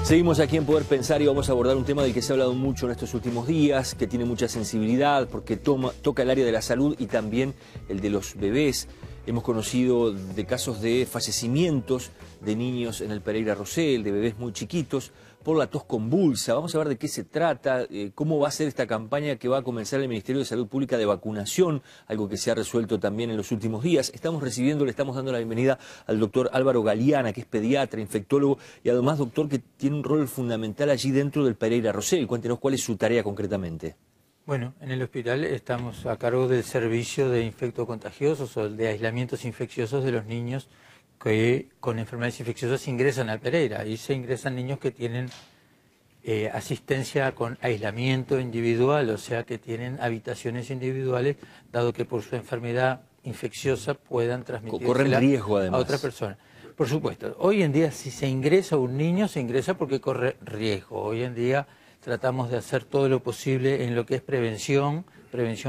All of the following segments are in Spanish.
Seguimos aquí en Poder Pensar y vamos a abordar un tema del que se ha hablado mucho en estos últimos días, que tiene mucha sensibilidad porque toca el área de la salud y también el de los bebés. Hemos conocido de casos de fallecimientos de niños en el Pereira Rosell, de bebés muy chiquitos, por la tos convulsa. Vamos a ver de qué se trata, cómo va a ser esta campaña que va a comenzar el Ministerio de Salud Pública de vacunación, algo que se ha resuelto también en los últimos días. Le estamos dando la bienvenida al doctor Álvaro Galeana, que es pediatra, infectólogo y además doctor que tiene un rol fundamental allí dentro del Pereira Rosell. Cuéntenos cuál es su tarea concretamente. Bueno, en el hospital estamos a cargo del servicio de infectocontagiosos o de aislamientos infecciosos de los niños que con enfermedades infecciosas ingresan al Pereira. Ahí se ingresan niños que tienen asistencia con aislamiento individual, o sea que tienen habitaciones individuales, dado que por su enfermedad infecciosa puedan transmitírsela a otra persona. Por supuesto, hoy en día si se ingresa un niño, se ingresa porque corre riesgo. Hoy en día tratamos de hacer todo lo posible en lo que es prevención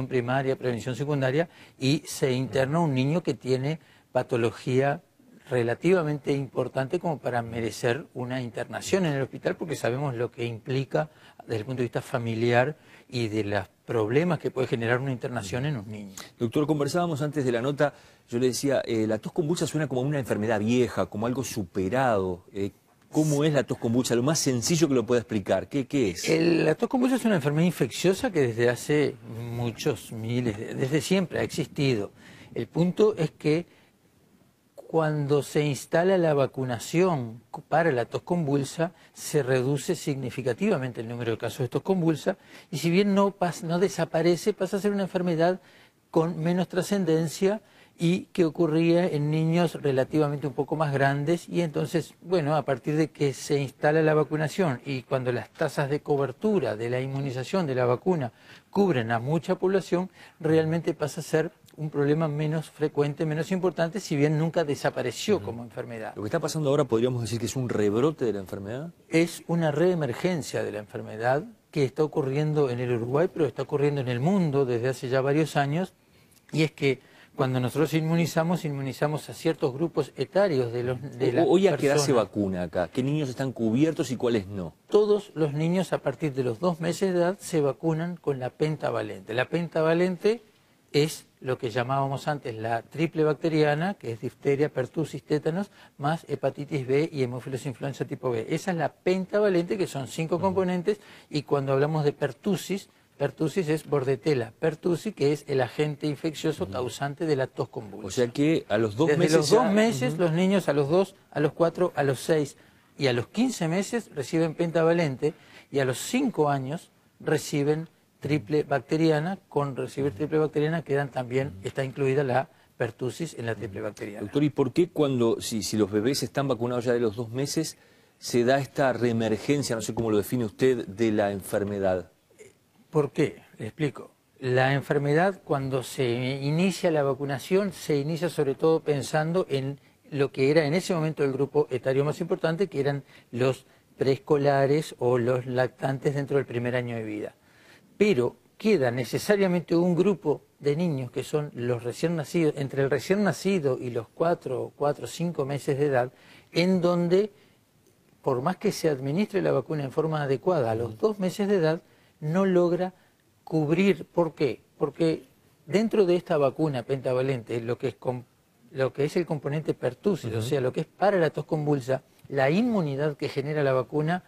primaria, prevención secundaria, y se interna un niño que tiene patología relativamente importante como para merecer una internación en el hospital, porque sabemos lo que implica desde el punto de vista familiar y de los problemas que puede generar una internación en un niño. Doctor, conversábamos antes de la nota, yo le decía, la tos convulsa suena como una enfermedad vieja, como algo superado. ¿Cómo es la tos convulsa? Lo más sencillo que lo pueda explicar. ¿Qué es? La tos convulsa es una enfermedad infecciosa que desde hace muchos miles, desde siempre ha existido. El punto es que cuando se instala la vacunación para la tos convulsa, se reduce significativamente el número de casos de tos convulsa, y si bien no desaparece, pasa a ser una enfermedad con menos trascendencia y que ocurría en niños relativamente un poco más grandes. Y entonces, bueno, a partir de que se instala la vacunación y cuando las tasas de cobertura de la inmunización de la vacuna cubren a mucha población, realmente pasa a ser un problema menos frecuente, menos importante, si bien nunca desapareció como enfermedad. Lo que está pasando ahora, ¿podríamos decir que es un rebrote de la enfermedad? Es una reemergencia de la enfermedad que está ocurriendo en el Uruguay, pero está ocurriendo en el mundo desde hace ya varios años, y es que cuando nosotros inmunizamos a ciertos grupos etarios de las ¿Hoy a qué edad se vacuna acá? ¿Qué niños están cubiertos y cuáles no? Todos los niños a partir de los 2 meses de edad se vacunan con la pentavalente. La pentavalente es lo que llamábamos antes la triple bacteriana, que es difteria, pertussis, tétanos, más hepatitis B y hemófilos influenza tipo B. Esa es la pentavalente, que son 5 componentes, y cuando hablamos de pertussis es Bordetella pertussis, que es el agente infeccioso causante de la tos convulsa. O sea que a los 2 meses... Desde los 2 meses los niños a los 2, a los 4, a los 6 y a los 15 meses reciben pentavalente, y a los 5 años reciben triple bacteriana. Con recibir triple bacteriana está incluida la pertussis en la triple bacteriana. Doctor, ¿y por qué cuando, si los bebés están vacunados ya de los 2 meses, se da esta reemergencia, no sé cómo lo define usted, de la enfermedad? ¿Por qué? Le explico. La enfermedad, cuando se inicia la vacunación, se inicia sobre todo pensando en lo que era en ese momento el grupo etario más importante, que eran los preescolares o los lactantes dentro del primer año de vida. Pero queda necesariamente un grupo de niños que son los recién nacidos, entre el recién nacido y los 4 o 5 meses de edad, en donde, por más que se administre la vacuna en forma adecuada a los 2 meses de edad, no logra cubrir. ¿Por qué? Porque dentro de esta vacuna pentavalente, lo que es el componente pertussis, o sea, lo que es para la tos convulsa, la inmunidad que genera la vacuna,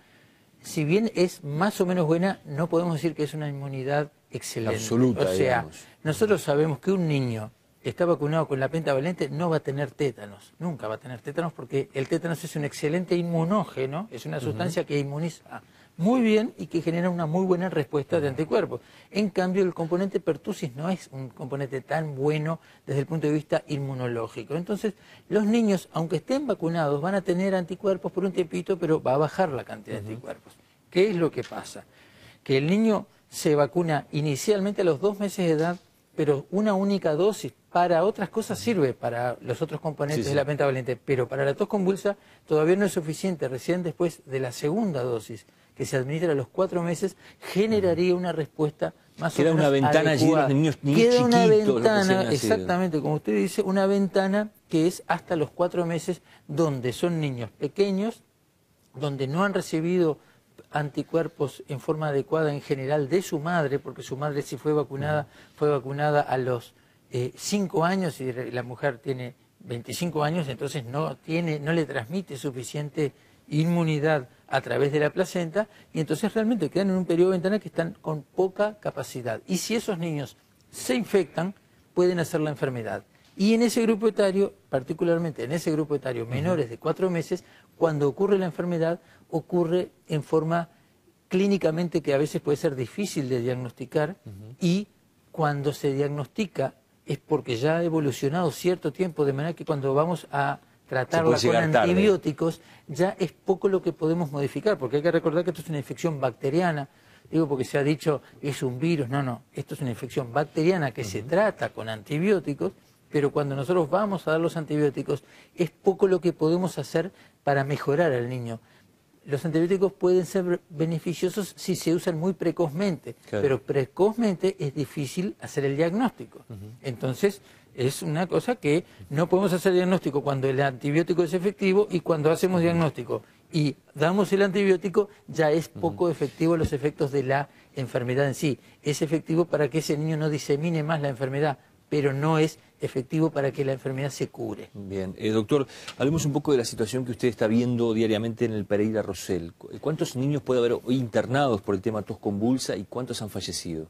si bien es más o menos buena, no podemos decir que es una inmunidad excelente. Absoluta, o sea, digamos. Nosotros sabemos que un niño que está vacunado con la pentavalente no va a tener tétanos, nunca va a tener tétanos, porque el tétanos es un excelente inmunógeno, es una sustancia que inmuniza muy bien y que genera una muy buena respuesta de anticuerpos. En cambio, el componente pertussis no es un componente tan bueno desde el punto de vista inmunológico. Entonces, los niños, aunque estén vacunados, van a tener anticuerpos por un tiempito, pero va a bajar la cantidad de anticuerpos. ¿Qué es lo que pasa? Que el niño se vacuna inicialmente a los 2 meses de edad, pero una única dosis. Para otras cosas sirve, para los otros componentes de la pentavalente, pero para la tos convulsa todavía no es suficiente. Recién después de la segunda dosis, que se administra a los 4 meses generaría una respuesta más o menos una ventana allí de los niños Queda una chiquitos, ventana, exactamente, como usted dice, una ventana que es hasta los 4 meses, donde son niños pequeños, donde no han recibido anticuerpos en forma adecuada en general de su madre, porque su madre sí fue vacunada a los 5 años y la mujer tiene 25 años, entonces no le transmite suficiente inmunidad a través de la placenta, y entonces realmente quedan en un periodo de ventana que están con poca capacidad. Y si esos niños se infectan, pueden hacer la enfermedad. Y en ese grupo etario, particularmente en ese grupo etario menores de 4 meses, cuando ocurre la enfermedad, ocurre en forma clínicamente que a veces puede ser difícil de diagnosticar, y cuando se diagnostica es porque ya ha evolucionado cierto tiempo, de manera que cuando vamos a tratarla con antibióticos, ya es poco lo que podemos modificar, porque hay que recordar que esto es una infección bacteriana. Digo porque se ha dicho es un virus, no, esto es una infección bacteriana que se trata con antibióticos, pero cuando nosotros vamos a dar los antibióticos es poco lo que podemos hacer para mejorar al niño. Los antibióticos pueden ser beneficiosos si se usan muy precozmente, pero precozmente es difícil hacer el diagnóstico. Entonces, es una cosa que no podemos hacer diagnóstico cuando el antibiótico es efectivo, y cuando hacemos diagnóstico y damos el antibiótico ya es poco efectivo los efectos de la enfermedad en sí. Es efectivo para que ese niño no disemine más la enfermedad, pero no es efectivo para que la enfermedad se cure. Bien, doctor, hablemos un poco de la situación que usted está viendo diariamente en el Pereira Rosell. ¿Cuántos niños puede haber hoy internados por el tema tos convulsa y cuántos han fallecido?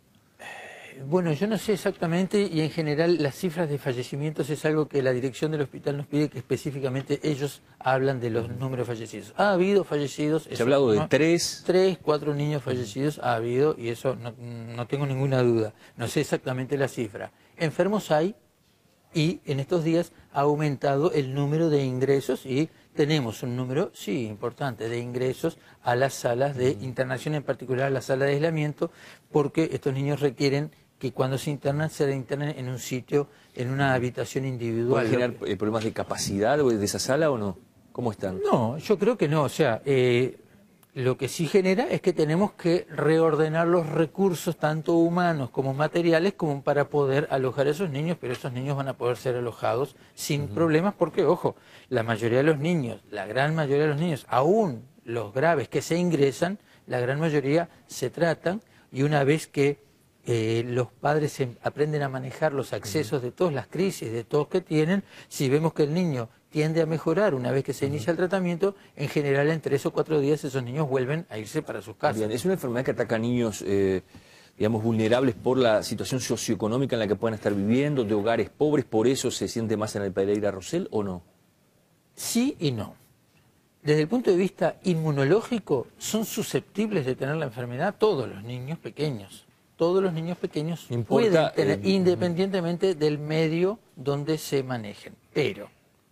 Bueno, yo no sé exactamente, y en general las cifras de fallecimientos es algo que la dirección del hospital nos pide que específicamente ellos hablan de los números fallecidos. Ha habido fallecidos. Se ha hablado de 3, 4 niños fallecidos ha habido, y eso no tengo ninguna duda. No sé exactamente la cifra. Enfermos hay, y en estos días ha aumentado el número de ingresos, y tenemos un número, sí, importante, de ingresos a las salas de internación, en particular a la sala de aislamiento, porque estos niños requieren que cuando se internan en un sitio, en una habitación individual. ¿Puede generar problemas de capacidad de esa sala o no? ¿Cómo están? No, yo creo que no. O sea, lo que sí genera es que tenemos que reordenar los recursos, tanto humanos como materiales, como para poder alojar a esos niños, pero esos niños van a poder ser alojados sin problemas, porque, ojo, la mayoría de los niños, la gran mayoría de los niños, aún los graves que se ingresan, la gran mayoría se tratan, y una vez que los padres aprenden a manejar los accesos de tos, las crisis de tos que tienen, si vemos que el niño tiende a mejorar una vez que se inicia el tratamiento, en general en 3 o 4 días esos niños vuelven a irse para sus casas. Bien, ¿es una enfermedad que ataca a niños, digamos, vulnerables por la situación socioeconómica en la que puedan estar viviendo, de hogares pobres, por eso se siente más en el Pereira Rosell o no? Sí y no. Desde el punto de vista inmunológico, son susceptibles de tener la enfermedad todos los niños pequeños. Todos los niños pequeños pueden tener, independientemente del medio donde se manejen. Pero,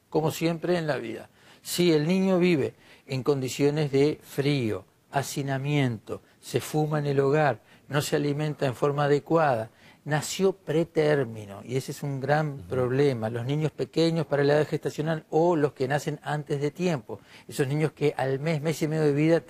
como siempre en la vida, si el niño vive en condiciones de frío, hacinamiento, se fuma en el hogar, no se alimenta en forma adecuada, nació pretérmino, y ese es un gran problema. Los niños pequeños para la edad gestacional, o los que nacen antes de tiempo, esos niños que al mes y medio de vida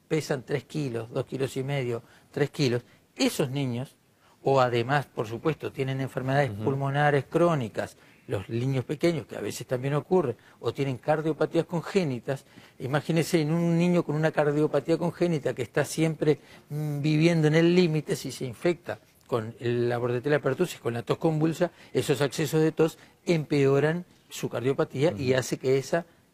pesan 3 kilos, 2 kilos y medio, 3 kilos, esos niños, o además, por supuesto, tienen enfermedades pulmonares crónicas, los niños pequeños, que a veces también ocurre, o tienen cardiopatías congénitas. Imagínense en un niño con una cardiopatía congénita que está siempre viviendo en el límite, si se infecta con la Bordetella pertussis, con la tos convulsa, esos accesos de tos empeoran su cardiopatía y hace que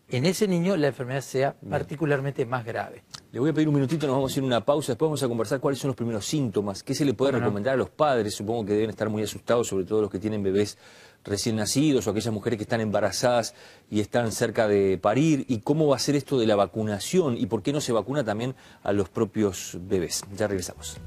en ese niño la enfermedad sea particularmente más grave. Le voy a pedir un minutito, nos vamos a ir a una pausa, después vamos a conversar cuáles son los primeros síntomas, qué se le puede recomendar a los padres. Supongo que deben estar muy asustados, sobre todo los que tienen bebés recién nacidos o aquellas mujeres que están embarazadas y están cerca de parir, y cómo va a ser esto de la vacunación y por qué no se vacuna también a los propios bebés. Ya regresamos.